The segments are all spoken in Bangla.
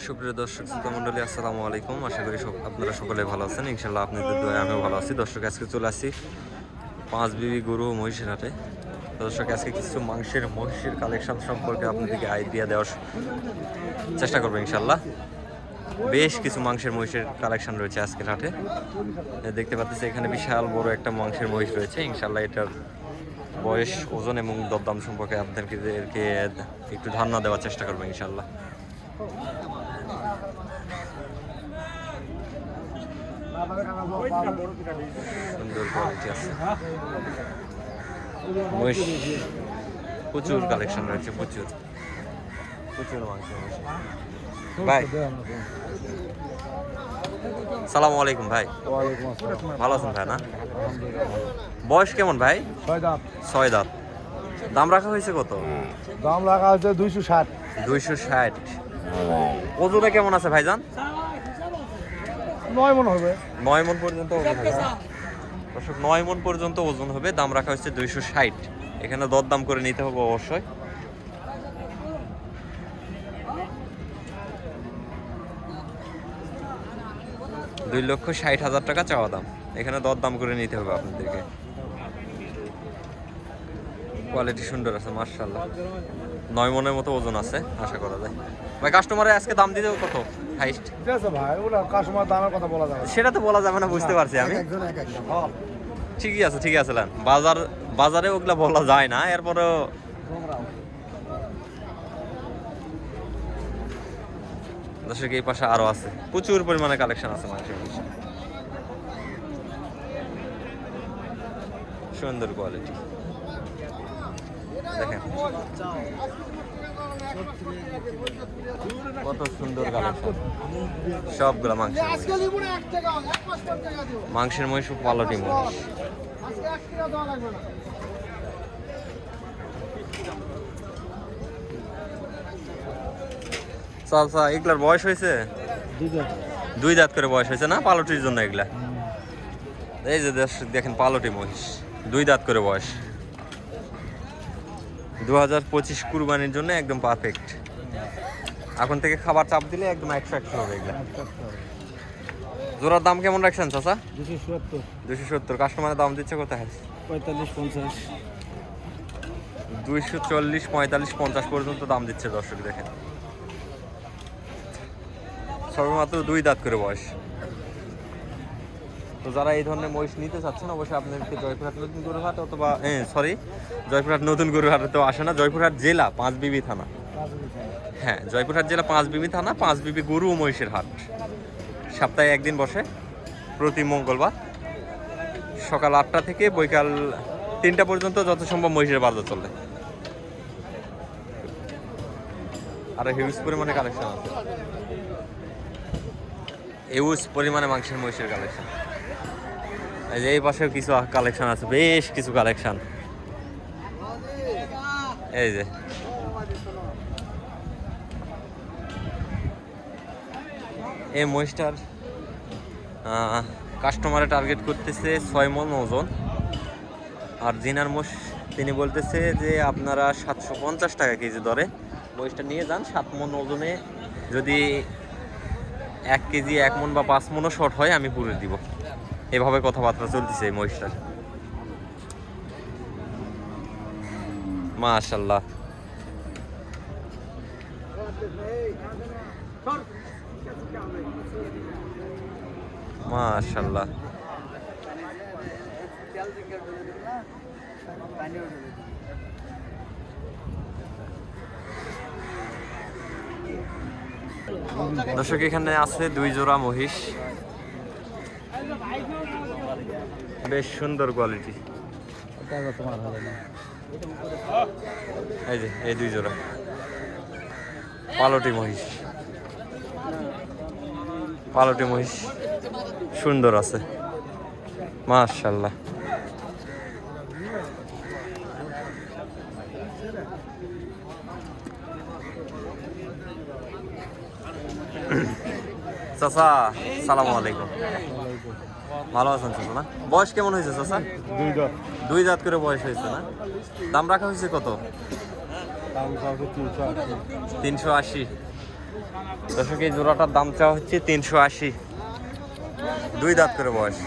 সুপ্রিয় দর্শক শ্রোতা মণ্ডলী, আসসালামু আলাইকুম। আশা করি আপনারা সকলে ভালো আছেন। ইনশাল্লাহ আপনাদের দোয়ায় আমিও ভালো আছি। দর্শক, আজকে চলে আসছি পাঁচ বিবি গরু ও মহিষের হাটে। দর্শক, আজকে কিছু মহিষের কালেকশন সম্পর্কে আপনাদেরকে আইডিয়া দেওয়ার চেষ্টা করবো ইনশাল্লাহ। বেশ কিছু মহিষের কালেকশন রয়েছে আজকের হাটে। দেখতে পাচ্ছি এখানে বিশাল বড় একটা মহিষ রয়েছে। ইনশাল্লাহ এটার বয়স, ওজন এবং দরদাম সম্পর্কে আপনাদেরকে একটু ধারণা দেওয়ার চেষ্টা করবো ইনশাল্লাহ। সুন্দর কোয়ালিটি আছে, মহিষ প্রচুর কালেকশন রয়েছে, প্রচুর মাংস। ভাই, সালাম আলাইকুম ভাই। ভালো আছেন ভাই? না, বয়স কেমন ভাই? 6 দাঁত। দাম রাখা হয়েছে কত? দাম রাখা হয়েছে 260। 260। ওজনে কেমন আছে ভাইজান? 9 মণ হবে। 9 মণ পর্যন্ত ওজন হবে। দর্শক, 9 মণ পর্যন্ত ওজন হবে। দাম রাখা হচ্ছে 260। এখানে দরদাম করে নিতে হবে অবশ্যই। $2,60,000 টাকা চাওয়া দাম। এখানে দরদাম করে নিতে হবে আপনাদেরকে। কোয়ালিটি সুন্দর আছে মাশাআল্লাহ। 9 মণের মতো ওজন আছে আশা করা যায়। ভাই, কাস্টমারে আজকে দাম দিতে কত হাইস্ট? ঠিক আছে ভাই, ওটা কাস্টমার দামের কথা বলা যাবে। সেটা তো বলা যাবে না, বুঝতে পারছি আমি। ঠিকই আছে লান। বাজারে ওগুলা বলা যায় না, এরপরেও দর্শক এই পাশে আরো আছে, প্রচুর পরিমাণে কালেকশন আছে মাংসের। সুন্দর কোয়ালিটি দেখেন, কত সুন্দর কালেকশন। সবগুলা মাংসের মহিষ, পালটি মহিষ। চাচা, এগুলার বয়স হয়েছে? 2 দাঁত করে বয়স হয়েছে না? পালটির জন্য এগুলা। এই যে দেখেন, পালটি মহিষ, 2 দাঁত করে বয়স। 2025 কুরবানির জন্য একদম পারফেক্ট। এখন থেকে খাবার চাপ দিলে একদম 100 হবে এগুলা। জোড়ার দাম কেমন রাখছেন চাচা? 270। কাস্টমারের দাম দিচ্ছে কত? 45-50। 240, 45, 50 পর্যন্ত দাম দিচ্ছে। দর্শক দেখেন, সবেমাত্র 2 দাঁত করে বয়স। তো যারা এই ধরনের মহিষ নিতে চাচ্ছেন, অবশ্যই আপনাদেরকে জয়পুরহাট নতুন গরুহাট অথবা জয়পুরহাট নতুন গরুহাটে তো আসে না, জয়পুরহাট জেলা পাঁচবিবি থানা। হ্যাঁ, জয়পুরহাট জেলা পাঁচবিবি থানা, পাঁচবিবি গরু ও মহিষের হাট। সপ্তাহে একদিন বসে, প্রতি মঙ্গলবার সকাল 8টা থেকে বৈকাল 3টা পর্যন্ত যত সম্ভব মহিষের বাজার চলে। আর হিউজ পরিমাণে কালেকশন আছে, হিউজ পরিমাণে মাংসের মহিষের কালেকশন। এই যে এই পাশেও কিছু কালেকশন আছে, বেশ কিছু কালেকশন। এই যে এই মহিষটার কাস্টমারে টার্গেট করতেছে 6 মণ ওজন। আর জিনার মোষ তিনি বলতেছে যে আপনারা 750 টাকা কেজি দরে মহিষটা নিয়ে যান। 7 মণ ওজনে যদি 1 কেজি 1 মণ বা 5 মণও শর্ট হয়, আমি পুরে দিব। এভাবে কথাবার্তা চলতেছে এই মহিষটার। মাশাআল্লাহ, মাশাআল্লাহ। দর্শক, এখানে আছে 2 জোড়া মহিষ, বেশ সুন্দর কোয়ালিটি। এই যে এই 2 জোড়া পালটি মহিষ সুন্দর আছে মাশাআল্লাহ। চাচা, সালাম আলাইকুম। ভালো আছেন চাচা? না, বয়স কেমন হয়েছে চাচা? 2 দাঁত করে বয়স হয়েছে না? দাম রাখা হয়েছে কত? 380। দর্শক এই জোড়াটার দাম চাওয়া হচ্ছে 380, 2 দাঁত করে বয়স।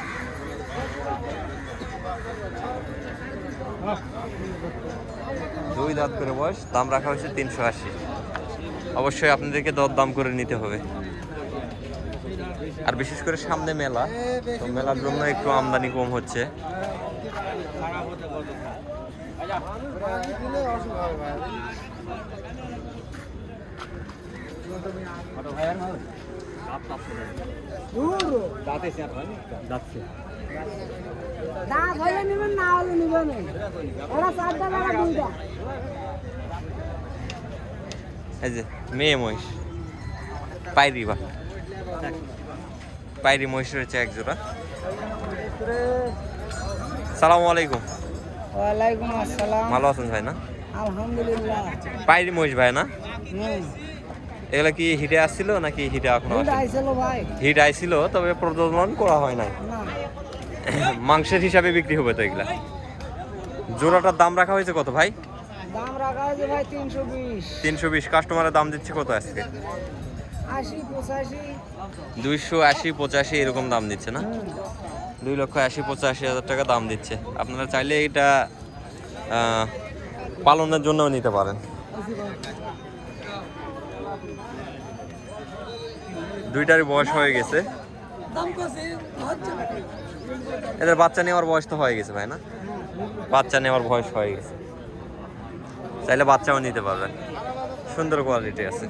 দুই দাঁত করে বয়স, দাম রাখা হয়েছে 380। অবশ্যই আপনাদেরকে দাম করে নিতে হবে। আর বিশেষ করে সামনে মেলা, তো মেলার জন্য একটু আমদানি কম হচ্ছে। এই যে মেয়ে মহিষ, পাইরি বা পাইরি মহিষের হচ্ছে এক জোড়া। সালামু আলাইকুম। ওয়ালাইকুম আসসালাম। ভালো আছেন ভাই না? আলহামদুলিল্লাহ। পাইরি মহিষ ভাই না? হুম। এগুলা কি হিটে আসছিল নাকি হিটে এখনো দুধ আসে? আইছিল ভাই। হিট আইছিল, তবে প্রজনন করা হয় নাই। না। মাংসের হিসাবে বিক্রি হবে তো এগুলা। জোড়াটার দাম রাখা হয়েছে কত ভাই? দাম রাখা হয়েছে ভাই 320। 320। কাস্টমারের দাম দিচ্ছে কত আজকে? 80 85। 280 85 এরকম দাম দিচ্ছে না? 2,80,85,000 টাকা দাম দিচ্ছে। আপনারা চাইলে এটা পালনের জন্যও নিতে পারেন। দুইটারই বয়স হয়ে গেছে। এদের বাচ্চা নেওয়ার বয়স তো হয়ে গেছে ভাই না? বাচ্চা নেওয়ার বয়স হয়ে গেছে, চাইলে বাচ্চাও নিতে পারবেন। সুন্দর কোয়ালিটি আছে,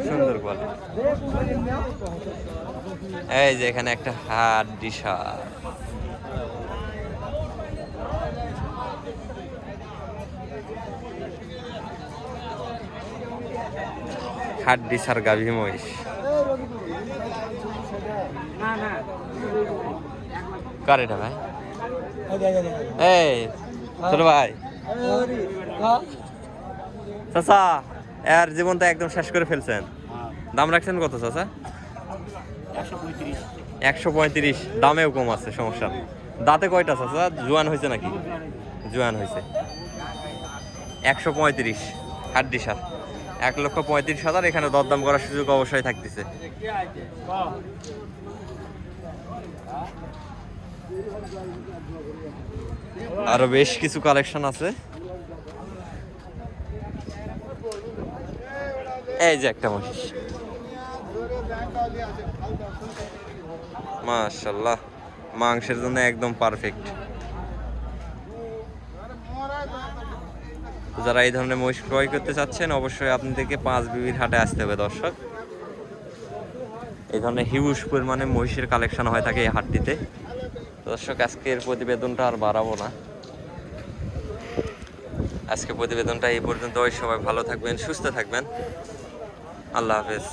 সুন্দর কোয়ালিটি। এই যে এখানে একটা হাড্ডি সার, হাড্ডি সার গাভী মহিষ। কার এটা ভাই? এই ছোট ভাই, চাচা এর জীবনটা একদম শেষ করে ফেলছেন। দাম রাখছেন কত চাচা? 135। দামেও কম আছে, সমস্যা নেই। দাঁতে কয়টা চাচা? জোয়ান হয়েছে নাকি? জোয়ান হয়েছে। 135 হাড্ডি সার, 1,35,000। এখানে দরদাম করার সুযোগ অবশ্যই থাকতেছে। আরো বেশ কিছু কালেকশন আছে। এই যে একটা মহিষ, মাশাআল্লাহ, মাংসের জন্য একদম পারফেক্ট। যারা এই ধরনের মহিষ ক্রয় করতে চাচ্ছেন, অবশ্যই আপনাদেরকে 5 বিবির হাটে আসতে হবে দর্শক। এই ধরনের হিউজ পরিমাণে মহিষের কালেকশন হয়ে থাকে এই হাটটিতে। দর্শক আজকের প্রতিবেদনটা আর বাড়াবো না, আজকে প্রতিবেদনটা এই পর্যন্ত। সবাই ভালো থাকবেন, সুস্থ থাকবেন। আল্লাহ হাফেজ।